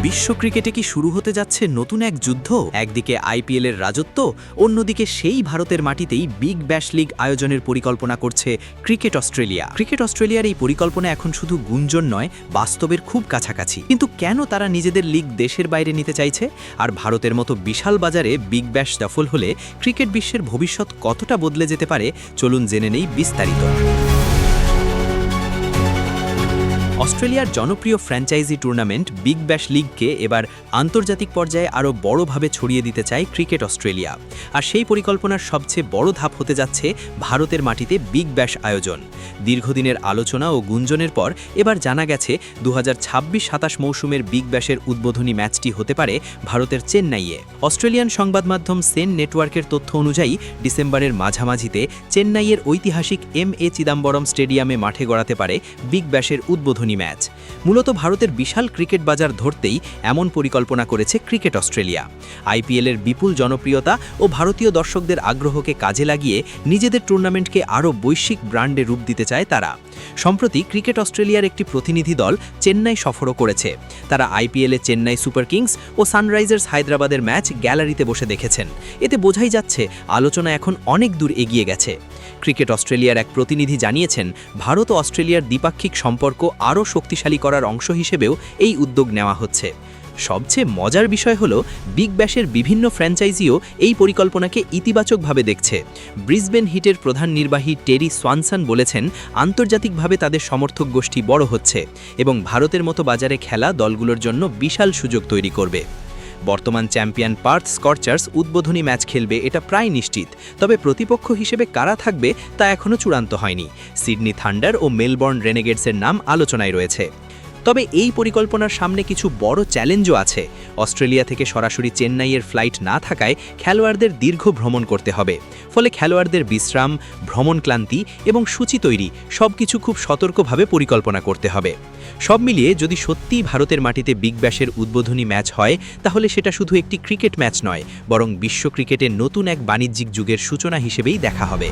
বিশ্ব ক্রিকেটে কি শুরু হতে যাচ্ছে নতুন এক যুদ্ধ? একদিকে আইপিএলের রাজত্ব, অন্যদিকে সেই ভারতের মাটিতেই বিগ ব্যাশ লিগ আয়োজনের পরিকল্পনা করছে ক্রিকেট অস্ট্রেলিয়া। ক্রিকেট অস্ট্রেলিয়ার এই পরিকল্পনা এখন শুধু গুঞ্জন নয়, বাস্তবের খুব কাছাকাছি। কিন্তু কেন তারা নিজেদের লিগ দেশের বাইরে নিতে চাইছে? আর ভারতের মতো বিশাল বাজারে বিগ ব্যাশ সফল হলে ক্রিকেট বিশ্বের ভবিষ্যৎ কতটা বদলে যেতে পারে, চলুন জেনে নেই বিস্তারিত। অস্ট্রেলিয়ার জনপ্রিয় ফ্র্যাঞ্চাইজি টুর্নামেন্ট বিগ ব্যাশ লিগকে এবার আন্তর্জাতিক পর্যায়ে আরও বড়ভাবে ছড়িয়ে দিতে চায় ক্রিকেট অস্ট্রেলিয়া। আর সেই পরিকল্পনার সবচেয়ে বড় ধাপ হতে যাচ্ছে ভারতের মাটিতে বিগ ব্যাশ আয়োজন। দীর্ঘদিনের আলোচনা ও গুঞ্জনের পর এবার জানা গেছে 2026-27 মৌসুমের বিগ ব্যাশের উদ্বোধনী ম্যাচটি হতে পারে ভারতের চেন্নাইয়ে। অস্ট্রেলিয়ান সংবাদ মাধ্যম সেন নেটওয়ার্কের তথ্য অনুযায়ী ডিসেম্বরের মাঝামাঝিতে চেন্নাইয়ের ঐতিহাসিক এম.এ. চিদাম্বরম স্টেডিয়ামে মাঠে গড়াতে পারে বিগ ব্যাশের উদ্বোধনী ম্যাচ। মূলত ভারতের বিশাল ক্রিকেট বাজার ধরতেই এমন পরিকল্পনা করেছে ক্রিকেট অস্ট্রেলিয়া। আইপিএলের বিপুল জনপ্রিয়তা ও ভারতীয় দর্শকদের আগ্রহকে কাজে লাগিয়ে নিজেদের টুর্নামেন্টকে আরও বৈশ্বিক ব্র্যান্ডে রূপ দিতে চায় তারা। সম্প্রতি ক্রিকেট অস্ট্রেলিয়ার একটি প্রতিনিধি দল চেন্নাই সফরও করেছে। তারা আইপিএলে চেন্নাই সুপার কিংস ও সানরাইজার্স হায়দ্রাবাদের ম্যাচ গ্যালারিতে বসে দেখেছেন। এতে বোঝাই যাচ্ছে আলোচনা এখন অনেক দূর এগিয়ে গেছে। ক্রিকেট অস্ট্রেলিয়ার এক প্রতিনিধি জানিয়েছেন, ভারত ও অস্ট্রেলিয়ার দ্বিপাক্ষিক সম্পর্ক আরও শক্তিশালী করার অংশ হিসেবেও এই উদ্যোগ নেওয়া হচ্ছে। সবচেয়ে মজার বিষয় হলো, বিগ ব্যাশের বিভিন্ন ফ্র্যাঞ্চাইজিও এই পরিকল্পনাকে ইতিবাচকভাবে দেখছে। ব্রিসবেন হিটের প্রধান নির্বাহী টেরি সোয়ানসন বলেছেন, আন্তর্জাতিকভাবে তাদের সমর্থক গোষ্ঠী বড় হচ্ছে এবং ভারতের মতো বাজারে খেলা দলগুলোর জন্য বিশাল সুযোগ তৈরি করবে। বর্তমান চ্যাম্পিয়ন পার্থ স্করচার্স উদ্বোধনী ম্যাচ খেলবে, এটা প্রায় নিশ্চিত। তবে প্রতিপক্ষ হিসেবে কারা থাকবে তা এখনও চূড়ান্ত হয়নি। সিডনি থান্ডার ও মেলবোর্ন রেনেগেডসের নাম আলোচনায় রয়েছে। তবে এই পরিকল্পনার সামনে কিছু বড় চ্যালেঞ্জও আছে। অস্ট্রেলিয়া থেকে সরাসরি চেন্নাইয়ের ফ্লাইট না থাকায় খেলোয়াড়দের দীর্ঘ ভ্রমণ করতে হবে। ফলে খেলোয়াড়দের বিশ্রাম, ভ্রমণ ক্লান্তি এবং সূচি তৈরি সবকিছু খুব সতর্কভাবে পরিকল্পনা করতে হবে। সব মিলিয়ে যদি সত্যিই ভারতের মাটিতে বিগ ব্যাশের উদ্বোধনী ম্যাচ হয়, তাহলে সেটা শুধু একটি ক্রিকেট ম্যাচ নয়, বরং বিশ্ব ক্রিকেটের নতুন এক বাণিজ্যিক যুগের সূচনা হিসেবেই দেখা হবে।